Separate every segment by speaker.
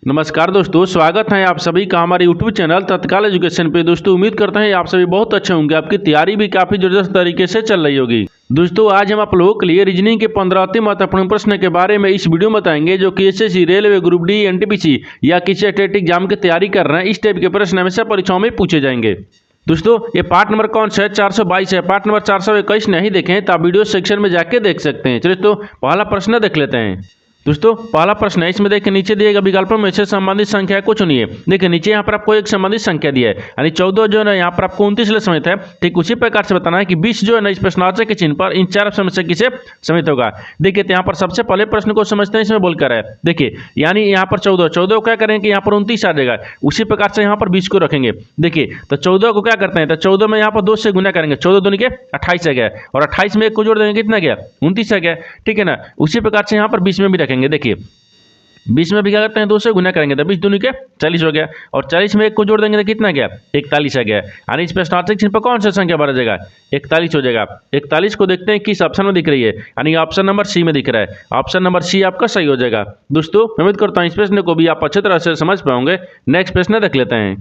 Speaker 1: नमस्कार दोस्तों, स्वागत है आप सभी का हमारे यूट्यूब चैनल तत्काल एजुकेशन पे। दोस्तों उम्मीद करते हैं आप सभी बहुत अच्छे होंगे, आपकी तैयारी भी काफी जबरदस्त तरीके से चल रही होगी। दोस्तों आज हम आप लोगों के लिए रीजनिंग के 15 अति महत्वपूर्ण प्रश्न के बारे में इस वीडियो में बताएंगे, जो कि SSC, railway, group D, NTPC या किसी स्टेट एग्जाम की तैयारी कर रहे हैं। इस टाइप के प्रश्न हमेशा परीक्षाओं में पूछे जाएंगे। दोस्तों ये पार्ट नंबर कौन सा है? 422 है। पार्ट नंबर 421 नहीं देखें तो आप वीडियो सेक्शन में जाके देख सकते हैं। चलिए तो पहला प्रश्न देख लेते हैं। दोस्तों पहला प्रश्न है, इसमें देखिए नीचे दिए गए विकल्पों में से संबंधित संख्या कुछ नहीं है। देखिए नीचे यहाँ पर आपको एक संबंधित संख्या दिया है, यानी 14 जो है ना यहाँ पर आपको 29 ले समित है। ठीक उसी प्रकार से बताना है कि 20 जो है ना इस प्रश्नार्थ के चिन्ह पर इन चार ऑप्शन में से किसे समित होगा। देखिए तो यहाँ पर सबसे पहले प्रश्न को समझते हैं, इसमें बोलकर है। देखिए यानी यहाँ पर 14 को क्या करेंगे कि यहाँ पर 29 आ जाएगा। उसी प्रकार से यहाँ पर 20 को रखेंगे। देखिए तो 14 को क्या करते हैं, तो 14 में यहाँ पर 2 से गुना करेंगे। 14 दूनी के 28 आ गया, और 28 में 1 को जोड़ देंगे, कितना गया? 29 आ गया। ठीक है ना। उसी प्रकार से यहाँ पर 20 में भी रखेंगे। देखिए 20 में भी क्या करते हैं, 2 से गुना करेंगे तो 20 दूनी के 40 हो गया, और 40 में 1 को जोड़ देंगे तो कितना गया? 41 आ गया। यानी इस प्रश्नार्थ चिन्ह पर कौन सा संख्या भरा जाएगा? 41 हो जाएगा। 41 को देखते हैं किस ऑप्शन में दिख रही है, यानी ऑप्शन नंबर सी में दिख रहा है। ऑप्शन नंबर सी आपका सही हो जाएगा। दोस्तों उम्मीद करता हूँ इस प्रश्न को भी आप अच्छी तरह से समझ पाओगे। नेक्स्ट प्रश्न देख लेते हैं।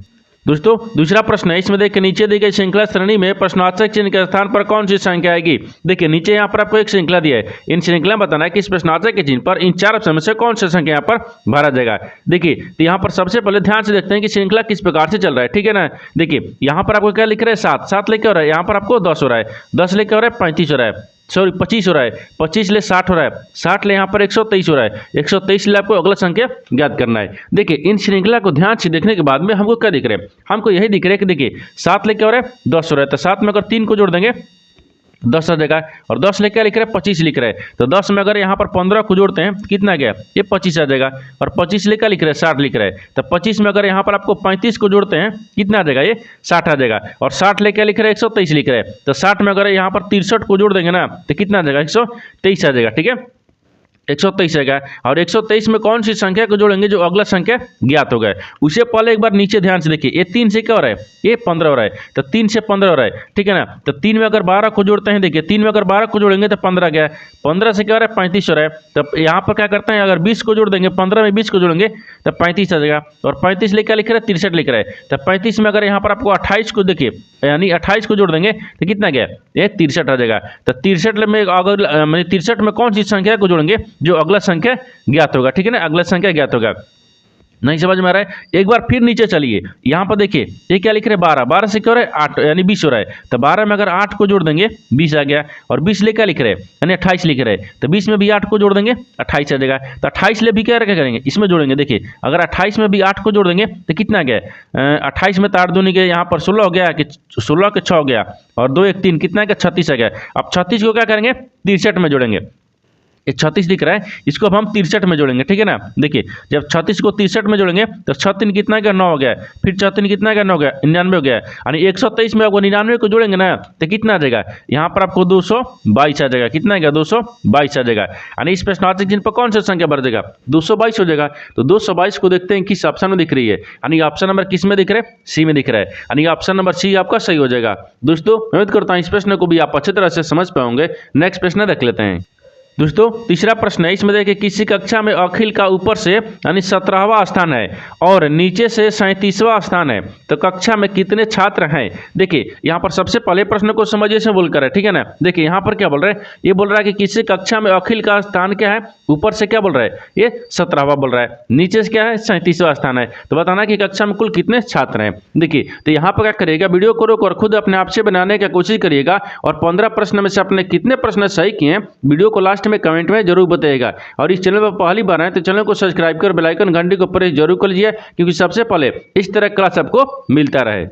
Speaker 1: दोस्तों दूसरा प्रश्न है, इसमें देखिए नीचे दी गई श्रृंखला श्रेणी में प्रश्नार्थक चिन्ह के स्थान पर कौन सी संख्या आएगी। देखिए नीचे यहाँ पर आपको एक श्रृंखला दिया है। इन श्रृंखला में बताना है कि इस प्रश्नार्थक के चिन्ह पर इन चार ऑप्शन में से कौन सा संख्या यहाँ पर भरा जाएगा। देखिए तो यहाँ पर सबसे पहले ध्यान से देखते हैं कि श्रृंखला किस प्रकार से चल रहा है। ठीक है ना। देखिए यहाँ पर आपको क्या लिख रहा है? 7 लेके हो रहा है, यहाँ पर आपको 10 हो रहा है, 10 लेके हो रहा है 35 हो रहा है, सॉरी 25 हो रहा है, 25 ले 60 हो रहा है, 60 ले यहाँ पर 123 हो रहा है, 123 ले आपको अगला संख्या ज्ञात करना है। देखिए इन श्रृंखला को ध्यान से देखने के बाद में हमको क्या दिख रहा है? हमको यही दिख रहा है कि देखिए 7 ले क्या हो रहा है? 10 हो रहा है, तो 7 में अगर 3 को जोड़ देंगे 10 आ जाएगा, और 10 ले क्या लिख रहा है? 25 लिख रहा है, तो 10 में अगर यहाँ पर 15 को जोड़ते हैं कितना गया? ये 25 आ जाएगा, और 25 ले क्या लिख रहा है? 60 लिख रहा है, तो 25 में अगर यहाँ पर आपको 35 को जोड़ते हैं कितना आ जाएगा? ये 60 आ जाएगा, और 60 ले क्या लिख रहा है? 123 लिख रहा है, तो 60 में अगर यहाँ पर 63 को जोड़ देंगे ना तो कितना आ जाएगा? 123 आ जाएगा। ठीक है 123 आएगा, और 123 में कौन सी संख्या को जोड़ेंगे जो अगला संख्या ज्ञात होगा। उसे पहले एक बार नीचे ध्यान से देखिए, ये 3 से क्या हो रहा है? ये 15 हो रहा है, तो 3 से 15 हो रहा है। ठीक है ना। तो 3 में अगर 12 को जोड़ते हैं, देखिए 3 में अगर 12 को जोड़ेंगे तो 15 गया, 15 से क्या हो रहा है? 35 हो रहा है। तो यहाँ पर क्या करते हैं, अगर 20 को जोड़ देंगे, 15 में 20 को जोड़ेंगे तो 35 आ जाएगा, और 35 ले क्या लिख रहा है? 63 लिख रहा है, तो 35 में अगर यहाँ पर आपको 28 को देखिए, यानी 28 को जोड़ देंगे तो कितना गया? ये 63 आ जाएगा। तो 63 में अगर 63 में कौन सी संख्या को जोड़ेंगे जो अगला संख्या ज्ञात होगा। ठीक है ना, अगला संख्या ज्ञात होगा। नहीं समझ में आ रहा है? एक बार फिर नीचे चलिए, यहाँ पर देखिए ये क्या लिख रहे हैं? 12, 12 से क्या हो रहा है? 8 यानी 20 हो रहा है, तो 12 में अगर 8 को जोड़ देंगे 20 आ गया, और 20 ले क्या लिख रहे हैं? यानी 28 लिख रहे हैं, तो 20 में भी 8 को जोड़ देंगे 28 आ जाएगा, तो 28 ले भी क्या करेंगे? इसमें जोड़ेंगे। देखिए अगर 28 में भी 8 को जोड़ देंगे तो कितना गया? 28 में 8 दूनी के यहाँ पर 16 हो गया, कि 16 के 6 हो गया, और 2 1 3 कितना गया? 36 आ गया। अब 36 को क्या करेंगे? 63 में जोड़ेंगे। 36 दिख रहा है, इसको अब हम 63 में जोड़ेंगे। ठीक है ना। देखिए जब 36 को 63 में जोड़ेंगे तो 36 कितना गया? 9 हो गया, फिर 36 कितना गया? 9 गया, 99 हो गया। यानी 123 में आपको 99 को जोड़ेंगे ना तो कितना आ जाएगा? यहाँ पर आपको 222 आ जाएगा। कितना गया? 222 आ जाएगा। यानी इस प्रश्नार्थक चिन्ह पर कौन सा संख्या बढ़ जाएगा? 222 हो जाएगा। तो 222 को देखते हैं किस ऑप्शन में दिख रही है, यानी ऑप्शन नंबर किस में दिख रहा है? सी में दिख रहा है, यानी ऑप्शन नंबर सी आपका सही हो जाएगा। दोस्तों उम्मीद करता हूँ इस प्रश्न को भी आप अच्छी तरह से समझ पाओगे। नेक्स्ट प्रश्न देख लेते हैं। दोस्तों तीसरा प्रश्न है, इसमें देखिए किसी कक्षा में अखिल का ऊपर से यानी 17वां स्थान है और नीचे से 37वां स्थान है, तो कक्षा में कितने छात्र हैं। देखिए यहाँ पर सबसे पहले प्रश्न को समझिए से बोलकर है। ठीक है ना। देखिए यहाँ पर क्या बोल रहा है? ये बोल रहा है कि किसी कक्षा में अखिल का स्थान क्या है? ऊपर से क्या बोल रहा है? ये 17वां बोल रहा है, नीचे से क्या है? 37वां स्थान है। तो बताना कि कक्षा में कुल कितने छात्र हैं। देखिए तो यहाँ पर क्या करिएगा, वीडियो को रोक और खुद अपने आप से बनाने की कोशिश करिएगा, और 15 प्रश्न में से आपने कितने प्रश्न सही किए हैं वीडियो को लास्ट में कमेंट में जरूर बताइएगा। और इस चैनल पर पहली बार आए तो चैनल को सब्सक्राइब कर बेल आइकन घंटी को प्रेस जरूर कर लीजिए, क्योंकि सबसे पहले इस तरह क्लास आपको मिलता रहे।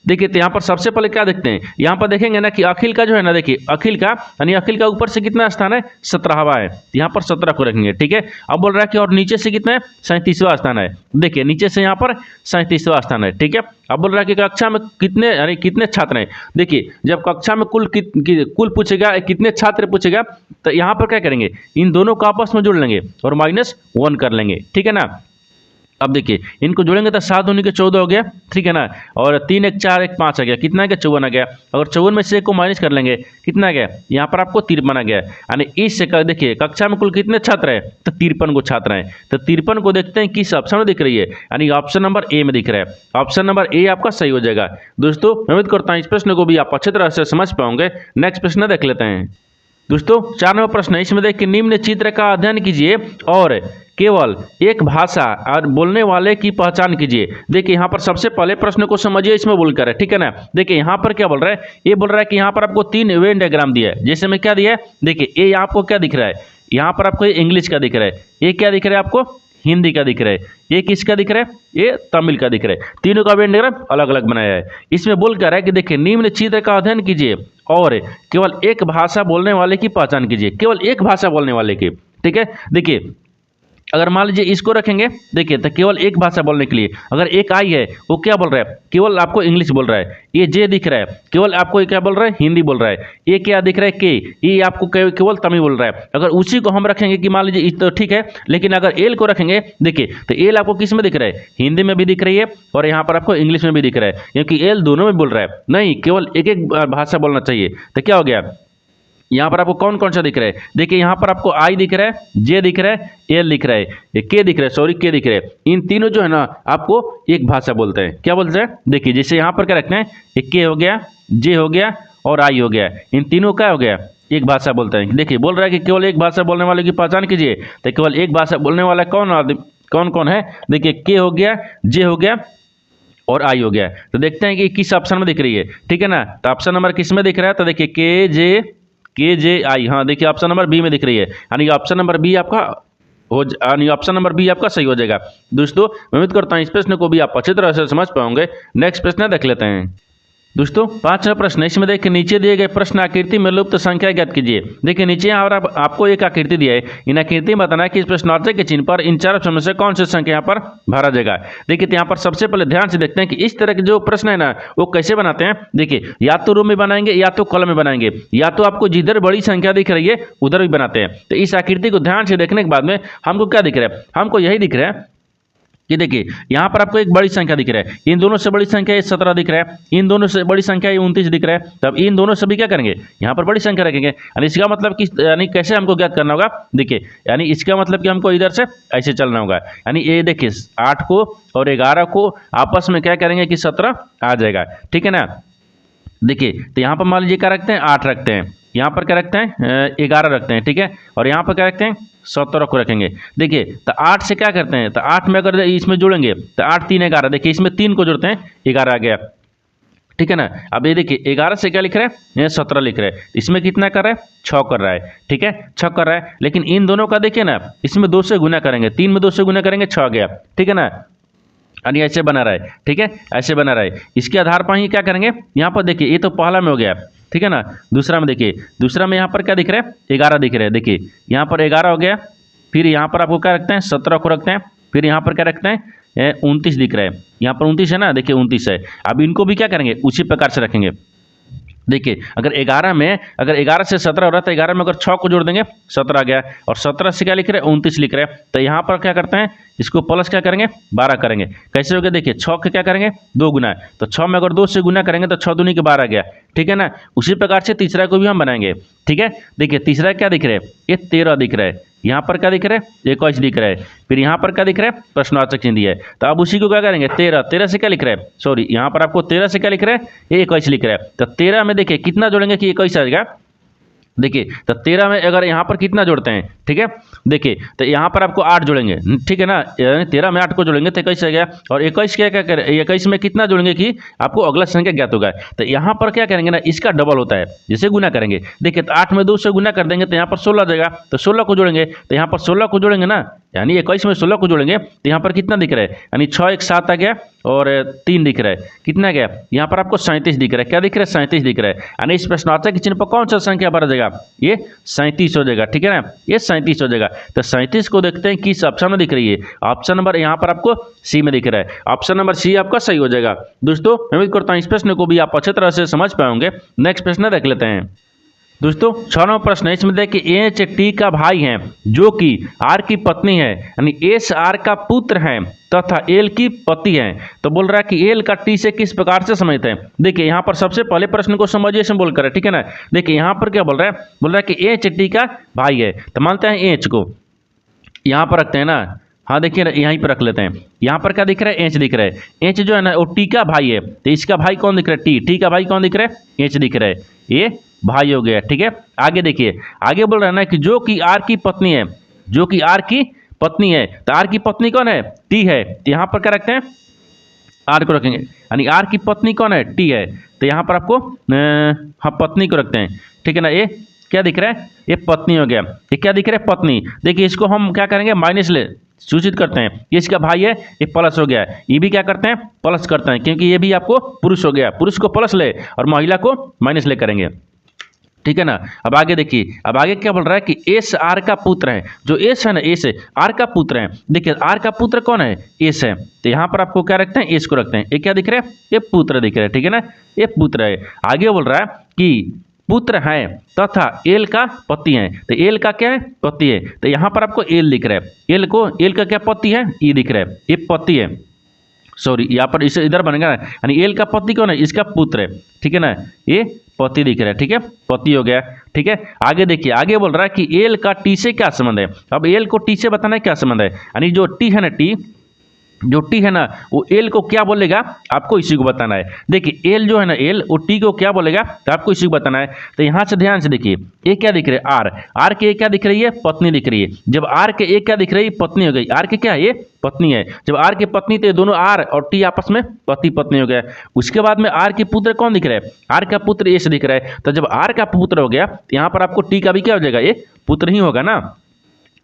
Speaker 1: देखिए तो यहाँ पर सबसे पहले क्या देखते हैं, यहाँ पर देखेंगे ना कि अखिल का जो है ना, देखिए अखिल का यानी अखिल का ऊपर से कितना स्थान है? 17वां है, यहाँ पर 17 को रखेंगे। ठीक है। अब बोल रहा है कि और नीचे से कितना है? 37वां स्थान है। देखिए नीचे से यहाँ पर 37वां स्थान है। ठीक है। अब बोल रहा है कि कक्षा में कितने यानी कितने छात्र हैं। देखिए जब कक्षा में कुल पूछेगा, कितने छात्र पूछेगा, तो यहाँ पर क्या करेंगे? इन दोनों को आपस में जोड़ लेंगे और -1 कर लेंगे। ठीक है ना। अब देखिए इनको जोड़ेंगे तो 7 दूनी के 14 हो गया, ठीक है ना, और 3 1 4 1 5 आ गया, कितना आ गया 54 आ गया। अगर 54 में से 1 को माइनस कर लेंगे कितना आ गया, यहाँ पर आपको 53 आ गया। यानी इस देखिए कक्षा में कुल कितने छात्र हैं, तो 53 को छात्र हैं। तो 53 को देखते हैं किस ऑप्शन में दिख रही है, यानी ऑप्शन नंबर ए में दिख रहा है। ऑप्शन नंबर ए आपका सही हो जाएगा। दोस्तों मैं उम्मीद करता हूँ इस प्रश्न को भी आप अच्छी तरह से समझ पाओगे। नेक्स्ट प्रश्न देख लेते हैं। दोस्तों 4 नंबर प्रश्न है, इसमें देखिए निम्न चित्र का अध्ययन कीजिए और केवल एक भाषा और बोलने वाले की पहचान कीजिए। देखिए यहाँ पर सबसे पहले प्रश्न को समझिए, इसमें बोलकर है, ठीक है ना। देखिए यहाँ पर क्या बोल रहा है, ये बोल रहा है कि यहाँ पर आपको 3 वेन डायग्राम दिया है। जैसे में क्या दिया है, देखिए ये आपको क्या दिख रहा है, यहाँ पर आपको इंग्लिश का दिख रहा है, ये क्या दिख रहा है आपको हिंदी का दिख रहा है, ये किसका दिख रहा है, ये तमिल का दिख रहा है। तीनों का वेन डायग्राम अलग अलग बनाया है। इसमें बोल कर है कि देखिए निम्न चित्र का अध्ययन कीजिए और केवल एक भाषा बोलने वाले की पहचान कीजिए, केवल एक भाषा बोलने वाले की, ठीक है। देखिए अगर मान लीजिए इसको रखेंगे, देखिए तो केवल एक भाषा बोलने के लिए, अगर एक आई है वो क्या बोल रहा है, केवल आपको इंग्लिश बोल रहा है। ये जे दिख रहा है, केवल आपको क्या बोल रहा है, हिंदी बोल रहा है। ये क्या दिख रहा है, के, ये आपको केवल तमिल बोल रहा है। अगर उसी को हम रखेंगे कि मान लीजिए तो ठीक है, लेकिन अगर एल को रखेंगे, देखिए तो एल आपको किस में दिख रहा है, हिंदी में भी दिख रही है और यहाँ पर आपको इंग्लिश में भी दिख रहा है, क्योंकि एल दोनों में बोल रहा है। नहीं, केवल एक एक भाषा बोलना चाहिए। तो क्या हो गया, यहाँ पर आपको कौन कौन सा दिख रहा है, देखिए यहाँ पर आपको आई दिख रहा है, जे दिख रहा है, एल दिख रहा है, के दिख रहा है, सॉरी के दिख रहा है। इन तीनों जो है ना आपको एक भाषा बोलते हैं। क्या बोलते हैं, देखिए जैसे यहाँ पर क्या रखते हैं, एक के हो गया, जे हो गया और आई हो गया, इन तीनों का हो गया एक भाषा बोलते हैं। देखिए बोल रहा है कि केवल एक भाषा बोलने वाले की पहचान कीजिए। तो केवल एक भाषा बोलने वाला कौन कौन है, देखिए के हो गया, जे हो गया और आई हो गया। तो देखते हैं कि किस ऑप्शन में दिख रही है, ठीक है ना। तो ऑप्शन नंबर किस में दिख रहा है, तो देखिए के जे आई, हाँ देखिए ऑप्शन नंबर बी में दिख रही है, यानी ऑप्शन नंबर बी आपका यानी ऑप्शन नंबर बी आपका सही हो जाएगा। दोस्तों मैं उम्मीद करता हूँ इस प्रश्न को भी आप अच्छी तरह से समझ पाओगे। नेक्स्ट प्रश्न देख लेते हैं। दोस्तों 5वां प्रश्न, इसमें देखिए नीचे दिए गए प्रश्न आकृति में लुप्त संख्या ज्ञात कीजिए। देखिए नीचे यहाँ पर आपको एक आकृति दिया है, इन आकृति में बताना है कि इस प्रश्नार्थक के चिन्ह पर इन 4 ऑप्शन में से कौन सी संख्या यहाँ पर भरा जाएगा। देखिए तो यहाँ पर सबसे पहले ध्यान से देखते हैं कि इस तरह के जो प्रश्न है ना वो कैसे बनाते हैं। देखिए या तो रो में बनाएंगे या तो कॉलम में बनाएंगे, या तो आपको जिधर बड़ी संख्या दिख रही है उधर भी बनाते हैं। तो इस आकृति को ध्यान से देखने के बाद में हमको क्या दिख रहा है, हमको यही दिख रहा है कि देखिए यहाँ पर आपको एक बड़ी संख्या दिख रहा है, इन दोनों से बड़ी संख्या ये 17 दिख रहा है, इन दोनों से बड़ी संख्या ये 29 दिख रहा है। तब इन दोनों से भी क्या करेंगे, यहाँ पर बड़ी संख्या रखेंगे। यानी इसका मतलब कि यानी कैसे हमको ज्ञात करना होगा, देखिए यानी इसका मतलब कि हमको इधर से ऐसे चलना होगा। यानी ये देखिए 8 को और 11 को आपस में क्या करेंगे कि 17 आ जाएगा, ठीक है ना। देखिए तो यहाँ पर मान लीजिए क्या रखते हैं, 8 रखते हैं, यहाँ पर क्या रखते हैं 11 रखते हैं, ठीक है, और यहाँ पर क्या रखते हैं 17 को रखेंगे। देखिए तो 8 से क्या करते हैं, तो 8 में अगर इसमें जोड़ेंगे तो 8 3 11, देखिए इसमें 3 को जोड़ते हैं 11 आ गया, ठीक है ना। अब ये देखिए 11 से क्या लिख रहा है, 17 लिख रहा है, इसमें कितना कर रहा है 6 कर रहा है, ठीक है 6 कर रहा है। लेकिन इन दोनों का देखिए ना, इसमें 2 से गुना करेंगे, 3 में 2 से गुना करेंगे 6 आ गया, ठीक है ना। यानी ऐसे बना रहा है, ठीक है ऐसे बना रहा है। इसके आधार पर ही क्या करेंगे, यहाँ पर देखिए ये तो पहला में हो गया, ठीक है ना। दूसरा में देखिए, दूसरा में यहाँ पर क्या दिख रहा है 11 दिख रहा है, देखिए यहाँ पर 11 हो गया, फिर यहाँ पर आपको क्या रखते हैं 17 को रखते हैं, फिर यहाँ पर क्या रखते हैं 29 दिख रहा है, यहाँ पर 29 है ना, देखिए 29 है। अब इनको भी क्या करेंगे उसी प्रकार से रखेंगे। देखिए अगर 11 में अगर 11 से 17 हो रहा है तो 11 में अगर 6 को जोड़ देंगे 17 आ गया, और 17 से क्या लिख रहे हैं 29 लिख रहे हैं। तो यहाँ पर क्या करते हैं, इसको प्लस क्या करेंगे 12 करेंगे। कैसे हो गया, देखिए 6 के क्या करेंगे 2 गुना, तो 6 में अगर 2 से गुना करेंगे तो 6 दूनी के 12 आ गया, ठीक है ना। उसी प्रकार से तीसरा को भी हम बनाएंगे, ठीक है। देखिए तीसरा क्या दिख रहा है, ये 13 दिख रहा है, यहाँ पर क्या दिख रहा है 21 दिख रहा है, फिर यहाँ पर क्या दिख रहा है प्रश्नवाचक चिन्ह दिया है। तो अब उसी को क्या करेंगे 13 से क्या लिख रहा है, सॉरी यहाँ पर आपको 13 से क्या लिख रहा है, ये 21 लिख रहा है। तो 13 में देखिए कितना जोड़ेंगे कि 21 आ जाएगा। देखिए तो 13 में अगर यहाँ पर कितना जोड़ते हैं, ठीक है, देखिए तो यहाँ पर आपको 8 जोड़ेंगे, ठीक है ना। यानी 13 में 8 को जोड़ेंगे तो 21 आ गया, और 21 क्या क्या करें 21 में कितना जोड़ेंगे कि आपको अगला संख्या ज्ञात होगा। तो यहाँ पर क्या करेंगे ना, इसका डबल होता है, जैसे गुना करेंगे। देखिए तो 8 में 2 से गुना कर देंगे तो यहाँ पर 16 आ जाएगा, तो 16 को जोड़ेंगे, तो यहाँ पर 16 को जोड़ेंगे ना, यानी 21 में 16 को जोड़ेंगे तो यहाँ पर कितना दिख रहा है, यानी 6 1 7 आ गया और 3 दिख रहा है, कितना गया यहाँ पर आपको 37 दिख रहा है। क्या दिख रहा है 37 दिख रहा है। यानी इस प्रश्नार्थक के चिन्ह पर कौन सा संख्या भरा जाएगा, ये 37 हो जाएगा, ठीक है ना, ये 37 हो जाएगा। तो 37 को देखते हैं किस ऑप्शन में दिख रही है। ऑप्शन नंबर यहाँ पर आपको सी में दिख रहा है, ऑप्शन नंबर सी आपका सही हो जाएगा। दोस्तों मैं उम्मीद करता हूँ इस प्रश्न को भी आप अच्छी तरह से समझ पाएंगे। नेक्स्ट प्रश्न देख लेते हैं। दोस्तों 6 नंबर प्रश्न है, इसमें देखिए एच टी का भाई है जो कि आर की पत्नी है, यानी एस आर का पुत्र है तथा एल की पति है। तो बोल रहा है कि एल का टी से किस प्रकार से समझते हैं। देखिए यहाँ पर सबसे पहले प्रश्न को समझिए इसमें बोल कर, ठीक है ना। देखिए यहाँ पर क्या बोल रहा है, बोल रहा है कि एच टी का भाई है, तो मानते हैं एच को यहाँ पर रखते हैं ना। हाँ देखिए यहीं पर रख लेते हैं। यहाँ पर क्या दिख रहा है, एच दिख रहा है। एच जो है ना वो टी का भाई है, तो इसका भाई कौन दिख रहा है, टी। टी का भाई कौन दिख रहा है, एच दिख रहा है, ये भाई हो गया, ठीक है। आगे देखिए, आगे बोल रहा है ना कि जो कि आर की पत्नी है, जो कि आर की पत्नी है, तो आर की पत्नी कौन है, टी है। तो यहाँ पर क्या रखते हैं, आर को रखेंगे, यानी आर की पत्नी कौन है, टी है। तो यहाँ पर आपको हाँ पत्नी को रखते हैं, ठीक है ना। ये क्या दिख रहा है, ये पत्नी हो गया। ये क्या दिख रहा है, पत्नी। देखिए इसको हम क्या करेंगे, माइनस ले सूचित करते हैं। ये इसका भाई है, ये प्लस हो गया। ये भी क्या करते हैं, प्लस करते हैं, क्योंकि ये भी आपको पुरुष हो गया। पुरुष को प्लस ले और महिला को माइनस ले करेंगे, ठीक है ना। अब आगे देखिए, अब आगे क्या बोल रहा है कि एस आर का पुत्र है। जो एस है ना, एस आर का पुत्र है। देखिए आर का पुत्र कौन है, एस है। तो यहाँ पर आपको क्या रखते हैं, एस को रखते हैं। ये क्या दिख रहा है, ये पुत्र दिख रहा है, ठीक है ना, ये पुत्र है। आगे बोल रहा है कि पुत्र है तथा एल का पति है। तो एल का क्या है, पति है। तो यहाँ पर आपको एल दिख रहा है, एल को, एल का क्या पति है, ई दिख रहा है, ये पति है। सॉरी यहाँ पर इसे इधर बनेगा ना, यानी एल का पति कौन है, इसका पुत्र है, ठीक है ना। ये पति दिख रहा है, ठीक है, पति हो गया, ठीक है। आगे देखिए, आगे बोल रहा है कि एल का टी से क्या संबंध है। अब एल को टी से बताना है क्या संबंध है, यानी जो टी है ना, टी जो टी है ना वो एल को क्या बोलेगा, आपको इसी को बताना है। देखिए एल जो है ना, एल वो टी को क्या बोलेगा, तो आपको इसी को बताना है। तो यहाँ से ध्यान से देखिए, ये क्या दिख रहा है, आर। आर के क्या दिख रही है, पत्नी दिख रही है। जब आर के एक क्या दिख रही है, पत्नी हो गई। आर के क्या है, ये पत्नी है। जब आर की पत्नी, तो दोनों आर और टी आपस में पति पत्नी हो गया। उसके बाद में आर के पुत्र कौन दिख रहा है, आर का पुत्र एस दिख रहा है। तो जब आर का पुत्र हो गया, तो यहाँ पर आपको टी का भी क्या हो जाएगा, ये पुत्र ही होगा ना,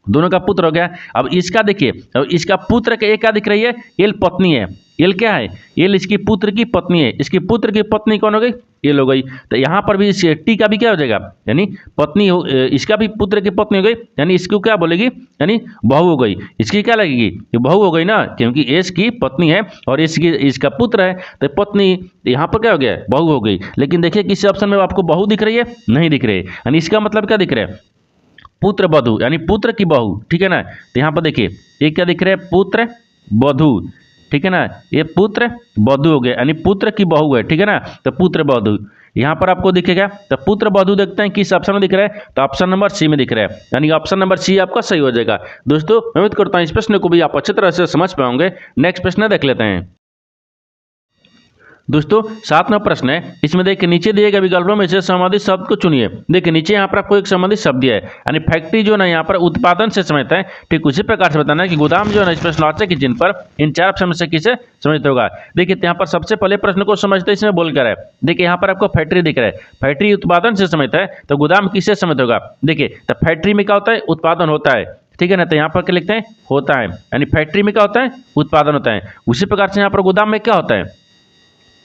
Speaker 1: दोनों का पुत्र हो गया। अब इसका देखिए, अब इसका पुत्र के एक क्या दिख रही है, एल पत्नी है। एल क्या है, एल इसकी पुत्र की पत्नी है। इसकी पुत्र की पत्नी कौन हो गई, एल हो गई। तो यहाँ पर भी इस टी का भी क्या हो जाएगा, यानी पत्नी हो, इसका भी पुत्र की पत्नी हो गई, यानी इसको क्या बोलेगी, यानी बहू हो गई। इसकी क्या लगेगी, ये बहू हो गई ना, क्योंकि एस की पत्नी है और इसकी इसका पुत्र है, तो पत्नी यहाँ पर क्या हो गया, बहू हो गई। लेकिन देखिए किसी ऑप्शन में आपको बहू दिख रही है, नहीं दिख रही है, यानी इसका मतलब क्या दिख रहा है, पुत्र वधु, यानी पुत्र की बहू, ठीक है ना। तो यहाँ पर देखिए ये क्या दिख रहा है, पुत्र वधु, ठीक है ना, ये पुत्र वधु हो गया, यानी पुत्र की बहू है, ठीक है ना। तो पुत्र वधु यहाँ पर आपको दिखेगा। तो पुत्र वधु देखते हैं किस ऑप्शन में दिख रहा है, तो ऑप्शन नंबर सी में दिख रहा है, यानी ऑप्शन नंबर सी आपका सही हो जाएगा। दोस्तों मैं उम्मीद करता हूँ इस प्रश्न को भी आप अच्छी तरह से समझ पाओगे। नेक्स्ट प्रश्न देख लेते हैं। दोस्तों 7 नंबर प्रश्न है, इसमें देखिए नीचे दिए गए विकल्पों में से संबंधित शब्द को चुनिए। देखिए नीचे यहाँ पर आपको एक संबंधित शब्द दिया है, यानी फैक्ट्री जो है ना यहाँ पर उत्पादन से समझता है। ठीक उसी प्रकार से बताना है कि गोदाम जो है ना इस प्रश्नवाचक की जिन पर इन 4 ऑप्शन में से किसे समझते होगा। देखिए यहाँ पर सबसे पहले प्रश्न को समझते इसमें बोल कर है। देखिए यहाँ पर आपको फैक्ट्री दिख रहा है, फैक्ट्री उत्पादन से समझता है, तो गोदाम किससे समझते होगा। देखिए तो फैक्ट्री में क्या होता है, उत्पादन होता है, ठीक है ना। तो यहाँ पर क्या लिखते हैं, होता है, यानी फैक्ट्री में क्या होता है, उत्पादन होता है। उसी प्रकार से यहाँ पर गोदाम में क्या होता है,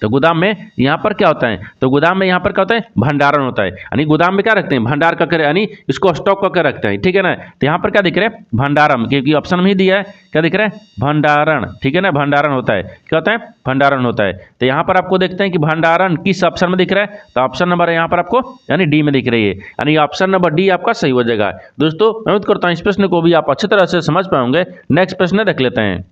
Speaker 1: तो गोदाम में यहाँ पर क्या होता है, तो गोदाम में यहाँ पर क्या होता है, भंडारण होता है, यानी गोदाम में क्या रखते हैं, भंडार करके, यानी इसको स्टॉक करके रखते हैं, ठीक है ना। तो यहाँ पर क्या दिख रहा है, भंडारम, क्योंकि ऑप्शन में ही दिया है, क्या दिख रहा है, भंडारण, ठीक है ना, भंडारण होता है, क्या होता है, भंडारण होता है। तो यहाँ पर आपको देखते हैं कि भंडारण किस ऑप्शन में दिख रहा है, तो ऑप्शन नंबर यहाँ पर आपको यानी डी में दिख रही है, यानी ऑप्शन नंबर डी आपका सही हो जाएगा। दोस्तों मैं उम्मीद करता हूँ इस प्रश्न को भी आप अच्छी तरह से समझ पाओगे। नेक्स्ट प्रश्न देख लेते हैं।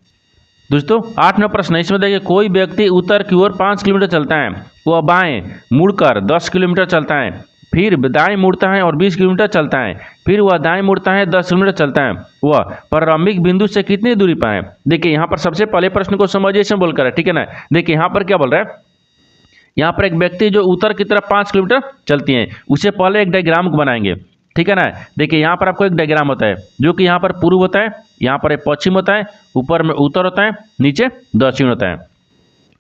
Speaker 1: दोस्तों 8 नंबर प्रश्न है, इसमें देखिए कोई व्यक्ति उत्तर की ओर 5 किलोमीटर चलता है, वह बाएं मुड़कर 10 किलोमीटर चलता है, फिर दाएं मुड़ता है और 20 किलोमीटर चलता है, फिर वह दाएं मुड़ता है 10 किलोमीटर चलता है, वह प्रारंभिक बिंदु से कितनी दूरी पर है। देखिए यहाँ पर सबसे पहले प्रश्न को समझिए, इसमें बोलकर है, ठीक है ना। देखिए यहाँ पर क्या बोल रहा है, यहाँ पर एक व्यक्ति जो उत्तर की तरफ 5 किलोमीटर चलती है, उसे पहले एक डायग्राम को बनाएंगे, ठीक है ना। देखिए यहाँ पर आपको एक डायग्राम होता है, जो कि यहाँ पर पूर्व होता है, यहाँ पर एक पश्चिम होता है, ऊपर में उत्तर होता है, नीचे दक्षिण होता है,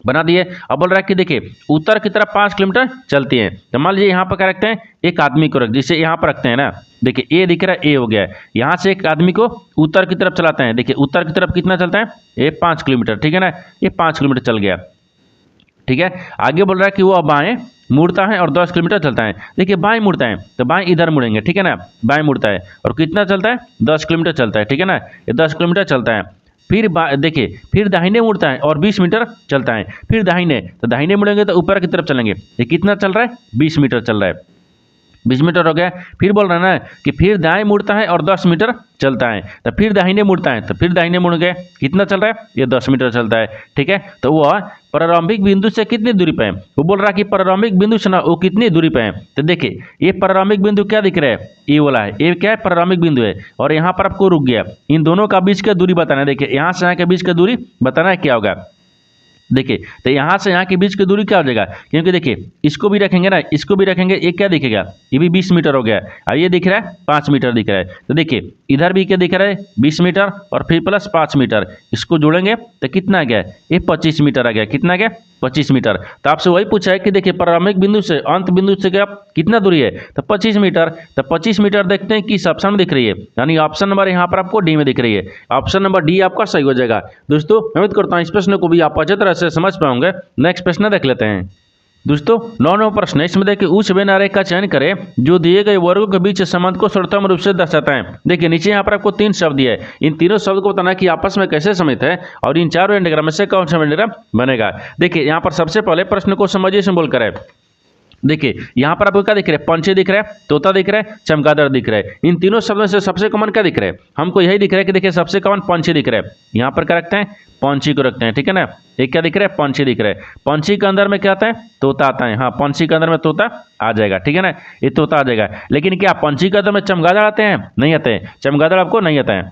Speaker 1: बना दिए। अब बोल रहा है कि देखिए उत्तर की तरफ 5 किलोमीटर चलती है, तो मान लीजिए यहाँ पर क्या रखते हैं, एक आदमी को रख, जिसे यहाँ पर रखते हैं ना। देखिए ए दिख रहा है, ए हो गया है, यहाँ से एक आदमी को उत्तर की तरफ चलाते हैं। देखिए उत्तर की तरफ कितना चलता है, ये 5 किलोमीटर, ठीक है ना, ये 5 किलोमीटर चल गया, ठीक है। आगे बोल रहा है कि वो बाएं मुड़ता है और 10 किलोमीटर चलता है। देखिए बाएं मुड़ता है, तो बाएं इधर मुड़ेंगे, ठीक है ना, बाएं मुड़ता है और कितना चलता है, 10 किलोमीटर चलता है, ठीक है ना, ये 10 किलोमीटर चलता है। फिर देखिए फिर दाहिने मुड़ता है और 20 मीटर चलता है, फिर दाहिने, तो दाहिने मुड़ेंगे तो ऊपर की तरफ चलेंगे, ये कितना चल रहा है, 20 मीटर चल रहा है, 20 मीटर हो गया। फिर बोल रहा है ना कि फिर दाएं मुड़ता है और 10 मीटर चलता है, तो फिर दाहिने मुड़ता है, तो फिर दाहिने मुड़ गए, कितना चल रहा है, ये 10 मीटर चलता है। ठीक है, तो वह प्रारंभिक बिंदु से कितनी दूरी पे है, वो बोल रहा है कि प्रारंभिक बिंदु से ना वो कितनी दूरी पे है। तो देखिए ये प्रारंभिक बिंदु क्या दिख रहा है, ये वाला है, ये क्या है, प्रारंभिक बिंदु है, और यहाँ पर आपको रुक गया। इन दोनों का बीच का दूरी बताना है। देखिए यहाँ से यहाँ के बीच का दूरी बताना है क्या होगा। देखिए तो यहाँ से यहाँ के बीच की दूरी क्या हो जाएगा, क्योंकि देखिए इसको भी रखेंगे ना, इसको भी रखेंगे, ये क्या दिखेगा, ये भी 20 मीटर हो गया, और ये दिख रहा है 5 मीटर दिख रहा है। तो देखिए इधर भी क्या दिख रहा है, 20 मीटर और फिर प्लस 5 मीटर, इसको जोड़ेंगे तो कितना आ गया, ये 25 मीटर आ गया। कितना आ गया, 25 मीटर। तो आपसे वही पूछा है कि देखिए प्रारंभिक बिंदु से अंत बिंदु से क्या कितना दूरी है, तो 25 मीटर। तो 25 मीटर देखते हैं किस ऑप्शन में दिख रही है, यानी ऑप्शन नंबर यहाँ पर आपको डी में दिख रही है। ऑप्शन नंबर डी आपका सही हो जाएगा। दोस्तों उम्मीद करता हूँ इस प्रश्न को भी आप अच्छी तरह से समझ पाओगे। नेक्स्ट प्रश्न देख लेते हैं। दोस्तों 9वां प्रश्न है, इसमें देखिए उच्च व्यय आरेख का चयन करें जो दिए गए वर्गों के बीच संबंध को सर्वोत्तम रूप से दर्शाता है। देखिए नीचे यहाँ पर आपको 3 शब्द दिए है, इन तीनों शब्द को बताना कि आपस में कैसे समित है और इन 4 वेन डायग्राम में से कौन सा वेन डायग्राम बनेगा। देखिए यहाँ पर सबसे पहले प्रश्न को समझिए से बोलकर है। देखिए यहाँ पर आपको क्या दिख रहा है, पंछी दिख रहा है, तोता दिख रहा है, चमगादड़ दिख रहा है। इन तीनों शब्दों से सबसे कॉमन क्या दिख रहा है, हमको यही दिख रहा है कि देखिए सबसे कॉमन पंछी दिख रहा है। यहाँ पर क्या रखते हैं, पंछी को रखते हैं। ठीक है ना, एक क्या दिख रहा है, पंछी दिख रहा है। पंछी के अंदर में क्या आता है, तोता आता है। हाँ पंछी के अंदर में तोता आ जाएगा। ठीक है ना, ये तोता आ जाएगा। लेकिन क्या पंछी के अंदर में चमगादड़ आते हैं, नहीं आते हैं, चमगादड़ आपको नहीं आता है।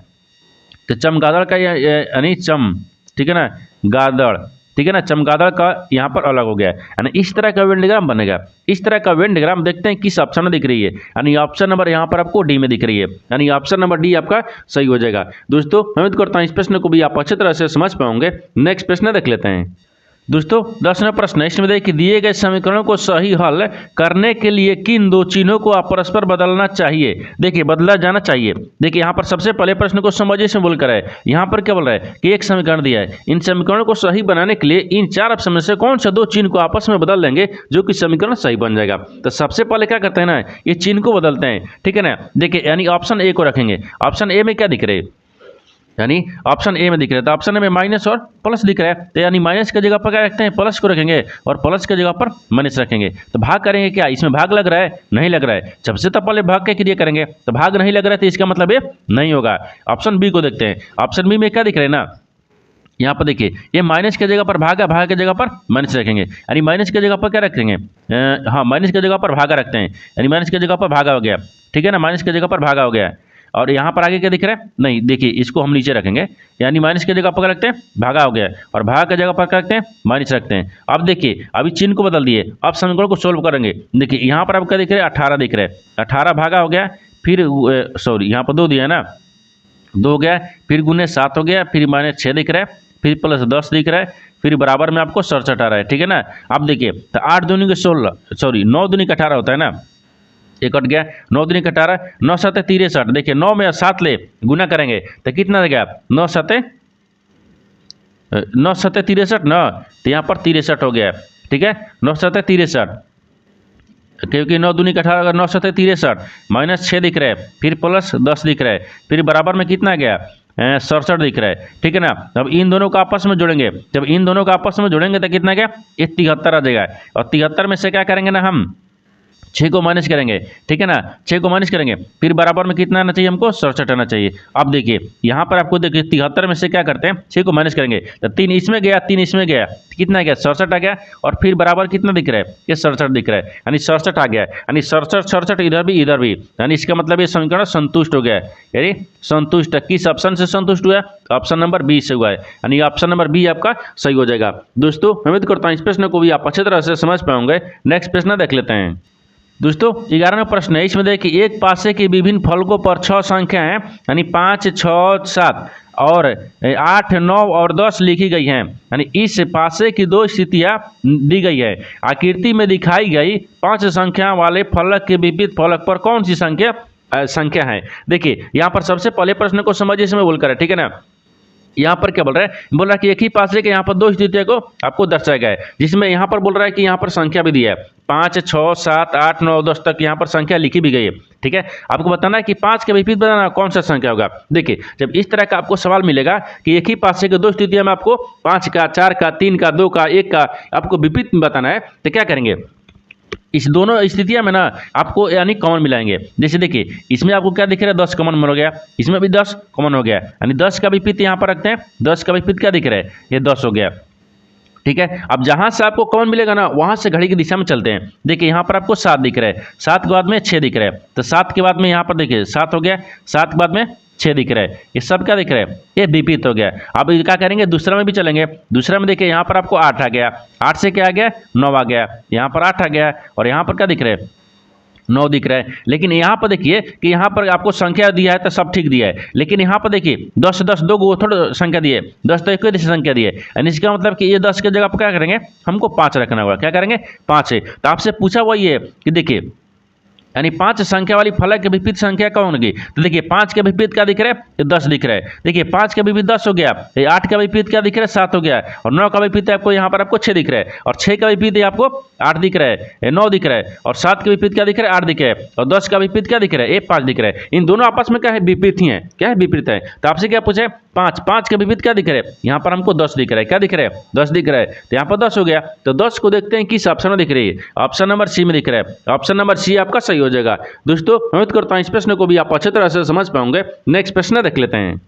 Speaker 1: तो चमगादड़ का यानी चम, ठीक है ना, गादड़, ठीक है ना, चमगादड़ का यहाँ पर अलग हो गया है, यानी इस तरह का वेन डायग्राम बनेगा। इस तरह का वेन डायग्राम देखते हैं किस ऑप्शन में दिख रही है, यानी ऑप्शन नंबर यहाँ पर आपको डी में दिख रही है, यानी ऑप्शन नंबर डी आपका सही हो जाएगा। दोस्तों उम्मीद करता हूँ इस प्रश्न को भी आप अच्छी तरह से समझ पाओगे। नेक्स्ट प्रश्न देख लेते हैं। दोस्तों 10वां प्रश्न है, इसमें देखिए दिए गए समीकरणों को सही हल करने के लिए किन 2 चिन्हों को आप परस्पर बदलना चाहिए। देखिए बदला जाना चाहिए। देखिए यहाँ पर सबसे पहले प्रश्न को समझिए से बोलकर है। यहाँ पर क्या बोल रहा है कि एक समीकरण दिया है, इन समीकरणों को सही बनाने के लिए इन 4 ऑप्शन में से कौन सा 2 चिन्ह को आपस में बदल देंगे जो कि समीकरण सही बन जाएगा। तो सबसे पहले क्या करते हैं ना, ये चिन्ह को बदलते हैं। ठीक है ना, देखिए यानी ऑप्शन ए को रखेंगे। ऑप्शन ए में क्या दिख रहे हैं, यानी ऑप्शन ए में दिख रहा है, तो ऑप्शन ए में माइनस और प्लस दिख रहा है, तो यानी माइनस की जगह पर क्या रखते हैं, प्लस को रखेंगे, और प्लस की जगह पर माइनस रखेंगे। तो भाग करेंगे क्या, इसमें भाग लग रहा है, नहीं लग रहा है। सबसे तो पहले भाग के क्रिया करेंगे, तो भाग नहीं लग रहा है, तो इसका मतलब ये नहीं होगा। ऑप्शन बी को देखते हैं। ऑप्शन बी में क्या दिख रहा है ना, यहाँ पर देखिए ये माइनस की जगह पर भागा, भागा की जगह पर माइनस रखेंगे, यानी माइनस की जगह पर क्या रखेंगे, हाँ माइनस की जगह पर भागा रखते हैं, यानी माइनस की जगह पर भागा हो गया। ठीक है ना, माइनस की जगह पर भागा हो गया। और यहाँ पर आगे क्या दिख रहा है, नहीं देखिए इसको हम नीचे रखेंगे, यानी माइनस की जगह पर रखते हैं भागा हो गया, और भागा की जगह पर क्या रखते हैं, माइनस रखते हैं। अब देखिए अभी चिन्ह को बदल दिए, अब समीकरण को सोल्व करेंगे। देखिए यहाँ पर अब क्या दिख रहा है, 18 दिख रहा है, 18 भागा हो गया, फिर सॉरी यहाँ पर 2 दिया है ना, 2 गया, फिर गुने 7 हो गया, फिर माइनस 6 दिख रहा है, फिर प्लस 10 दिख रहा है, फिर बराबर में आपको 67 आ रहा है। ठीक है ना, अब देखिए तो 8 दूनी के 16, सॉरी 9 दूनी का 18 होता है ना, एक कट गया, 9 दूनी का 18, 9 7 63। देखिए 9 में 7 ले गुना करेंगे तो कितना देगा, 9 7 63 ना, तो यहाँ पर 63 हो गया। ठीक है, 9 7 63, क्योंकि 9 दूनी का 18, 9 7 63, माइनस 6 दिख रहा है, फिर प्लस 10 दिख रहा है, फिर बराबर में कितना गया, 67 दिख रहा है। ठीक है ना, अब इन दोनों को आपस में जोड़ेंगे, जब इन दोनों को आपस में जोड़ेंगे तो कितना गया, ये 73 आ जाएगा, और 73 में से क्या करेंगे ना, हम 6 को माइनस करेंगे। ठीक है ना, 6 को माइनस करेंगे, फिर बराबर में कितना आना चाहिए, हमको 67 आना चाहिए। अब देखिए यहाँ पर आपको देखिए 73 में से क्या करते हैं, 6 को माइनस करेंगे, तो 3 इसमें गया, 3 इसमें गया, कितना गया, 67 आ गया, और फिर बराबर कितना दिख रहा है, ये 67 दिख रहा है, यानी 67 आ गया, यानी 67 इधर भी, यानी इसका मतलब ये समीकरण संतुष्ट हो गया, यानी संतुष्ट। किस ऑप्शन से संतुष्ट हुआ, ऑप्शन नंबर बी से हुआ है, यानी ऑप्शन नंबर बी आपका सही हो जाएगा। दोस्तों उम्मीद करता हूँ इस प्रश्न को भी आप अच्छी तरह से समझ पाओगे। नेक्स्ट प्रश्न देख लेते हैं। दोस्तों 11वां प्रश्न है, इसमें देखिए एक पासे के विभिन्न फलकों पर 6 संख्या है, यानी 5 6 7 और 8 9 और 10 लिखी गई हैं, यानी इस पासे की 2 स्थितियां दी गई है। आकृति में दिखाई गई 5 संख्या वाले फलक के विपरीत फलक पर कौन सी संख्या है। देखिए यहाँ पर सबसे पहले प्रश्न को समझिए इसमें बोलकर है। ठीक है ना, यहाँ पर क्या बोल रहा है, बोल रहा है कि एक ही पासे के यहाँ पर 2 स्थितियों को आपको दर्शाया गया है, जिसमें यहाँ पर बोल रहा है कि यहाँ पर संख्या भी दिया है, 5 6 7 8 9 10 तक यहाँ पर संख्या लिखी भी गई है। ठीक है, आपको बताना है कि 5 के विपरीत बताना कौन सा संख्या होगा। देखिए जब इस तरह का आपको सवाल मिलेगा कि एक ही पासे के 2 स्थितियों में आपको 5 का 4 का 3 का 2 का 1 का आपको विपरीत बताना है, तो क्या करेंगे, इस दोनों स्थितियां में ना आपको यानी कॉमन मिलाएंगे। जैसे देखिए इसमें आपको क्या दिख रहा है, 10 कॉमन हो गया, इसमें भी 10 कॉमन हो गया, यानी 10 का विपरीत यहाँ पर रखते हैं, 10 का विपरीत क्या दिख रहा है, ये 10 हो गया। ठीक है, अब जहां से आपको कॉमन मिलेगा ना वहां से घड़ी की दिशा में चलते हैं। देखिए यहाँ पर आपको 7 दिख रहा है, 7 के बाद में 6 दिख रहा है, तो 7 के बाद में यहाँ पर देखिए 7 हो गया, 7 के बाद में 6 दिख रहा है, ये सब क्या दिख रहा है, ये विपरीत हो गया। अब क्या करेंगे, दूसरा में भी चलेंगे। दूसरा में देखिए यहाँ पर आपको 8 आ गया, 8 से क्या आ गया, 9 आ गया, यहाँ पर 8 आ गया, और यहाँ पर क्या दिख रहा है, 9 दिख रहा है। लेकिन यहाँ पर देखिए कि यहाँ पर आपको संख्या दिया है तो सब ठीक दिया है, लेकिन यहाँ पर देखिए 10 10 दो वो थोड़ा संख्या दी है, 10 तो एक ही संख्या दी है, यानी इसका मतलब कि ये 10 की जगह पर क्या करेंगे, हमको 5 रखना होगा। क्या करेंगे, 5 है। तो आपसे पूछा हुआ ये कि देखिए यानी 5 संख्या वाली फलक के विपरीत संख्या कौन होगी, तो देखिए 5 के विपरीत क्या दिख रहा है, ये 10 दिख रहा है। देखिए 5 के विपरीत 10 हो गया, ये 8 का विपरीत क्या दिख रहा है, 7 हो गया, और 9 का विपरीत आपको यहाँ पर आपको 6 दिख रहा है, और 6 का विपरीत आपको 8 दिख रहा है, ये 9 दिख रहा है, और 7 के विपरीत क्या दिख रहा है, 8 दिख रहा है, और 10 का विपरीत क्या दिख रहा है, ये 5 दिख रहा है। इन दोनों आपस में क्या है, विपरीत ही है। क्या है, विपरीत है। तो आपसे क्या पूछे, 5 के विपरीत क्या दिख रहा है, यहाँ पर हमको 10 दिख रहा है। क्या दिख रहा है, 10 दिख रहा है, तो यहाँ पर 10 हो गया। तो 10 को देखते हैं किस ऑप्शन में दिख रही है, ऑप्शन नंबर सी में दिख रहा है। ऑप्शन नंबर सी आपका सही हो जाएगा। दोस्तों उम्मीद करता हूं इस प्रश्न को भी आप अच्छी तरह से समझ पाओगे। नेक्स्ट प्रश्न देख लेते हैं।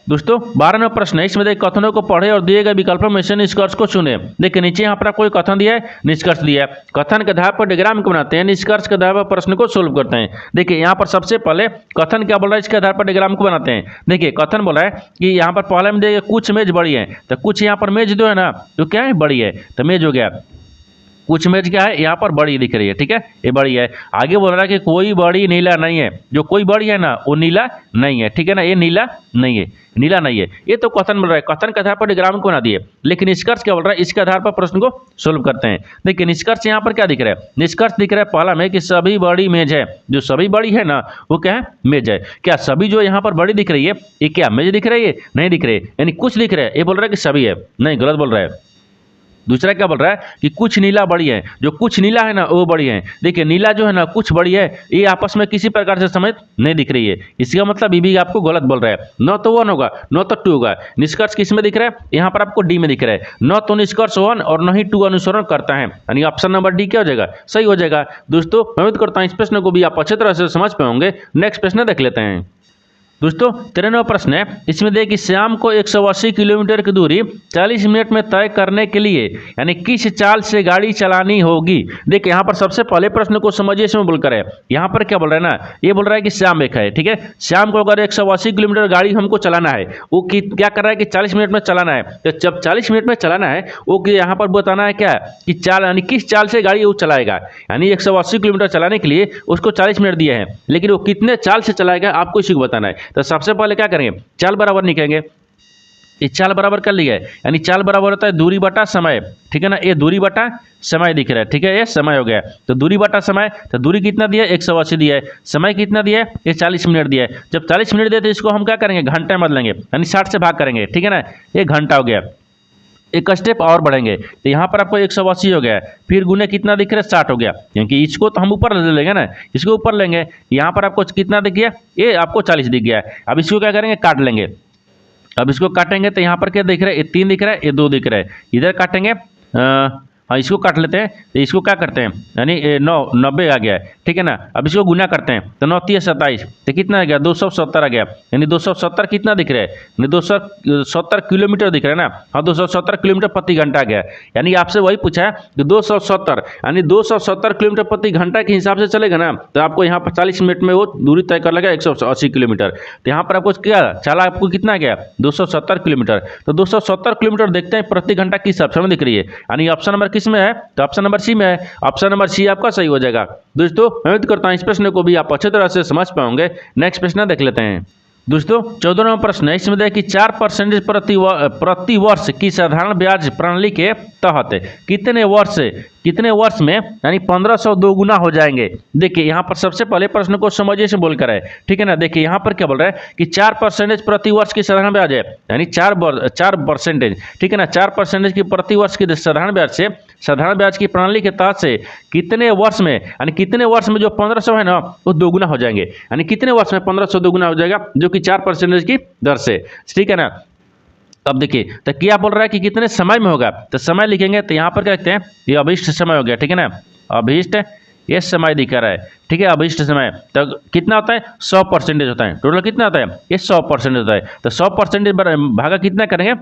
Speaker 1: दोस्तों 12वां प्रश्न है, इसमें देखिए कथनों को पढ़े और दिए गए विकल्पों में से निष्कर्ष को चुने। देखिए नीचे यहाँ पर आपको एक कथन दिया है, निष्कर्ष दिया है। कथन के आधार पर डायग्राम को बनाते हैं, निष्कर्ष के आधार पर प्रश्न को सोल्व करते हैं। देखिए यहाँ पर सबसे पहले कथन क्या बोल रहा है, इसके आधार पर डायग्राम को बनाते हैं। देखिए कथन बोला है कि यहाँ पर पहले में देखिए कुछ मेज बड़ी है, तो कुछ यहाँ पर मेज जो है ना तो क्या है, बड़ी है, तो मेज हो गया। कुछ मेज क्या है, यहाँ पर बड़ी दिख रही है, ठीक है, ये बड़ी है। आगे बोल रहा है कि कोई बड़ी नीला नहीं है, जो कोई बड़ी है ना वो नीला नहीं है, ठीक है ना, ये नीला नहीं है, नीला नहीं है। ये तो कथन बोल रहा है, कथन के आधार पर डायग्राम को बना दिए। लेकिन निष्कर्ष क्या बोल रहा है, इसके आधार पर प्रश्न को सोल्व करते हैं। देखिए निष्कर्ष यहाँ पर क्या दिख रहा है, निष्कर्ष दिख रहा है पहला में कि सभी बड़ी मेज है, जो सभी बड़ी है ना वो क्या है, मेज है। क्या सभी जो यहाँ पर बड़ी दिख रही है ये क्या मेज दिख रही है, नहीं दिख रही है, यानी कुछ दिख रहा है। ये बोल रहा है कि सभी है, नहीं, गलत बोल रहा है। दूसरा क्या बोल रहा है कि कुछ नीला बड़ी है, जो कुछ नीला है ना वो बड़ी है। देखिए नीला जो है ना कुछ बड़ी है, ये आपस में किसी प्रकार से समेत नहीं दिख रही है। इसका मतलब ये भी आपको गलत बोल रहा है। न तो 1 होगा, न तो 2 होगा। निष्कर्ष किस में दिख रहा है, यहाँ पर आपको डी में दिख रहा है। न तो निष्कर्ष 1 और न ही 2 अनुसरण करता है, यानी ऑप्शन नंबर डी क्या हो जाएगा, सही हो जाएगा। दोस्तों मैं उम्मीद करता हूँ इस प्रश्न को भी आप अच्छी तरह से समझ पाओगे। नेक्स्ट प्रश्न देख लेते हैं। दोस्तों 13वां प्रश्न है, इसमें देखिए श्याम को 180 किलोमीटर की दूरी 40 मिनट में तय करने के लिए यानी किस चाल से गाड़ी चलानी होगी। देखिए यहाँ पर सबसे पहले प्रश्न को समझिए, इसमें बोलकर है यहाँ पर क्या बोल रहा है ना, ये बोल रहा है कि श्याम एक है, ठीक है। श्याम को अगर 180 किलोमीटर गाड़ी हमको चलाना है, वो क्या कर रहा है कि 40 मिनट में चलाना है। तो जब 40 मिनट में चलाना है वो यहाँ पर बताना है क्या कि चाल यानी किस चाल से गाड़ी वो चलाएगा। यानी 180 किलोमीटर चलाने के लिए उसको 40 मिनट दिए हैं, लेकिन वो कितने चाल से चलाएगा आपको इसी को बताना है। तो सबसे पहले क्या करेंगे, चाल बराबर निकालेंगे। ये चाल बराबर कर लिया है, यानी चाल बराबर होता है दूरी बटा समय, ठीक है ना। ये दूरी बटा समय दिख रहा है, ठीक है, ये समय हो गया। तो दूरी बटा समय, तो दूरी कितना दिया है, 180 दिया है। समय कितना दिया है, ये 40 मिनट दिया है। जब 40 मिनट दिया तो इसको हम क्या करेंगे, घंटे में बदलेंगे, यानी 60 से भाग करेंगे, ठीक है ना। ये घंटा हो गया। एक स्टेप और बढ़ेंगे तो यहाँ पर आपको 180 हो गया, फिर गुने कितना दिख रहा है, 60 हो गया, क्योंकि इसको तो हम ऊपर ले लेंगे ना, इसको ऊपर लेंगे। यहाँ पर आपको कितना दिख गया, ये आपको 40 दिख गया। अब इसको क्या करेंगे, काट लेंगे। अब इसको काटेंगे तो यहाँ पर क्या दिख रहा है, ये 3 दिख रहा है, ये 2 दिख रहा है। इधर काटेंगे, हाँ इसको काट लेते हैं। तो इसको क्या करते हैं, यानी 90 आ गया है, ठीक है ना। अब इसको गुना करते हैं तो 9 3 27, तो कितना आ गया, 270 आ गया। यानी 270 कितना दिख रहा है, यानी 270 किलोमीटर दिख रहा है ना। हाँ 270 किलोमीटर प्रति घंटा गया। यानी आपसे वही पूछा है कि 270 यानी 270 किलोमीटर प्रति घंटा के हिसाब से चलेगा ना, तो आपको यहाँ पर 40 मिनट में वो दूरी तय कर लेगा 180 किलोमीटर। तो यहाँ पर आपको क्या चला, आपको कितना गया, 270 किलोमीटर। तो 270 किलोमीटर देखते हैं प्रति घंटा किस ऑप्शन में दिख रही है, यानी ऑप्शन नंबर किसमें है, तो ऑप्शन नंबर सी में है। ऑप्शन नंबर सी आपका सही हो जाएगा। दोस्तों मैं उम्मीद करता हूं इस प्रश्न को भी आप अच्छी तरह से समझ पाओगे। नेक्स्ट प्रश्न देख लेते हैं। दोस्तों 14वां प्रश्न है, इसमें देखिए 4% प्रति वर्ष की साधारण ब्याज प्रणाली के तहत कितने वर्ष में यानी 1500 दो गुना हो जाएंगे। देखिए यहाँ पर सबसे पहले प्रश्न को समझिए से बोलकर है, ठीक है ना। देखिए यहाँ पर क्या बोल रहा है कि 4% प्रति वर्ष की साधारण ब्याज है, यानी 4%, ठीक है ना। 4% की प्रति वर्ष की साधारण ब्याज की प्रणाली के तहत से कितने वर्ष में यानी कितने वर्ष में जो 1500 है ना वो दोगुना हो जाएंगे। यानी कितने वर्ष में 1500 दोगुना हो जाएगा, जो कि 4% की दर से, ठीक है ना। अब देखिए तो क्या बोल रहा है कि कितने समय में होगा, तो समय लिखेंगे तो यहाँ पर क्या लिखते हैं, ये अभिष्ट समय हो गया, ठीक है ना। अभिष्ट ये समय दिख रहा है, ठीक है। अभिष्ट समय तो कितना होता है 100% होता है। टोटल कितना होता है ये 100% होता है। तो 100% भागा कितना करेंगे,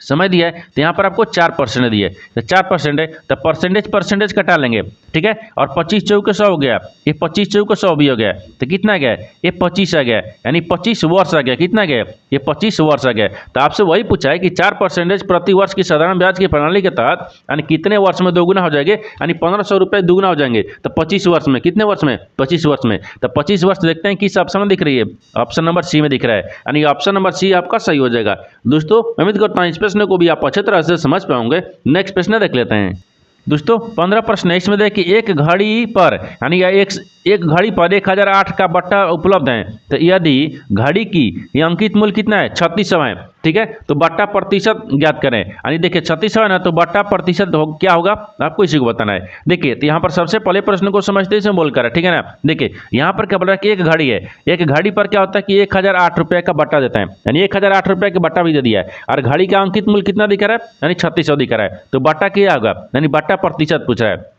Speaker 1: समय दिया है तो यहाँ पर आपको 4% दिया है, तो 4% है तो परसेंटेज कटा लेंगे, ठीक है। और 25 चौके 100 हो गया, ये 25 चौके 100 भी हो गया, तो कितना आ गया ये 25 आ गया, यानी 25 वर्ष आ गया। कितना गया ये 25 वर्ष आ गया। तो आपसे वही पूछा है कि 4% प्रति वर्ष की साधारण ब्याज की प्रणाली के तहत यानी कितने वर्ष में दोगुना हो जाएंगे, यानी 1500 रुपये दोगुना हो जाएंगे। तो 25 वर्ष में, कितने वर्ष में 25 वर्ष में। तो 25 वर्ष देखते हैं किस ऑप्शन में दिख रही है, ऑप्शन नंबर सी में दिख रहा है, यानी ऑप्शन नंबर सी आपका सही हो जाएगा। दोस्तों उम्मीद करता हूँ इस प्रश्न को भी आप अच्छी तरह से समझ पाओगे। नेक्स्ट प्रश्न देख लेते हैं। दोस्तों 15 प्रश्न इसमें देखिए, एक घड़ी पर यानी एक घड़ी पर 1008 का बट्टा उपलब्ध है, तो यदि घड़ी की ये अंकित मूल्य कितना है 3600 है, ठीक है। तो बट्टा प्रतिशत ज्ञात करें, यानी देखिए 3600 है ना, तो बट्टा प्रतिशत क्या होगा आपको इसी को बताना है। देखिए तो यहाँ पर सबसे पहले प्रश्न को समझते ही बोल कर, ठीक है ना। देखिए यहाँ पर क्या बोल रहा है कि एक घड़ी है, एक घड़ी पर क्या होता है कि 1008 रुपये का बट्टा देता है, यानी 1008 रुपये का बट्टा भी दे दिया है, और घड़ी का अंकित मूल्य कितना दिख रहा है, यानी 3600 दिख रहा है। तो बट्टा क्या होगा, यानी बट्टा प्रतिशत पूछ रहा है।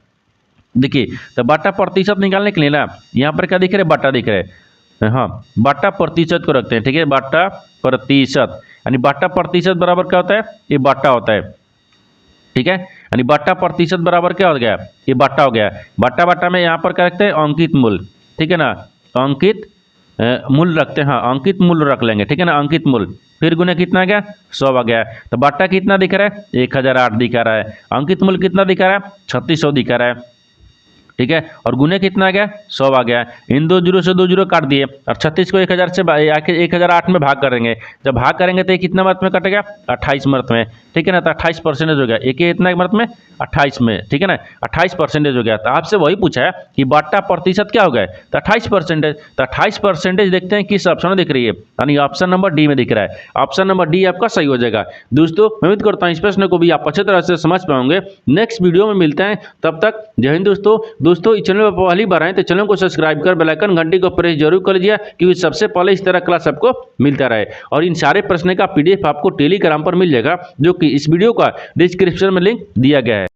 Speaker 1: देखिए तो बट्टा प्रतिशत निकालने के लिए ना यहाँ पर क्या दिख रहा है, बट्टा दिख रहा है, हाँ बट्टा प्रतिशत को रखते हैं, ठीक है। बट्टा प्रतिशत यानी बट्टा प्रतिशत बराबर क्या होता है, ये बट्टा होता है, ठीक है। यानी बट्टा प्रतिशत बराबर क्या हो गया, ये बट्टा हो गया। बट्टा में यहाँ पर क्या रखते हैं, अंकित मूल्य, ठीक है ना, अंकित मूल्य रखते हैं, हाँ अंकित मूल्य रख लेंगे, ठीक है ना, अंकित मूल्य। फिर गुने कितना आ गया 100 आ गया। तो बट्टा कितना दिख रहा है 1008 दिखा रहा है, अंकित मूल्य कितना दिखा रहा है 3600 दिखा रहा है, ठीक है। और गुने कितना आ गया 100 आ गया। इन 2 जीरो से 2 जीरो काट दिए और 36 को 1000 से 1008 में भाग करेंगे। जब भाग करेंगे तो ये कितना मर्त में कटेगा 28 मर्त में, ठीक है ना। तो 28% हो गया, एक इतना मर्त में 28 में, ठीक है ना, 28% हो गया। तो आपसे वही पूछा है कि बट्टा प्रतिशत क्या हो गया, तो 28%। तो 28% देखते हैं किस ऑप्शन में दिख रही है, यानी ऑप्शन नंबर डी में दिख रहा है। ऑप्शन नंबर डी आपका सही हो जाएगा। दोस्तों उम्मीद करता हूँ इस प्रश्न को भी आप अच्छी तरह से समझ पाओगे। नेक्स्ट वीडियो में मिलते हैं, तब तक जय हिंद। दोस्तों इस चैनल पर पहली बार आए तो चैनल को सब्सक्राइब कर बेल आइकन घंटी को प्रेस जरूर कर लीजिए, क्योंकि सबसे पहले इस तरह क्लास आपको मिलता रहे। और इन सारे प्रश्न का PDF आपको टेलीग्राम पर मिल जाएगा, जो कि इस वीडियो का डिस्क्रिप्शन में लिंक दिया गया है।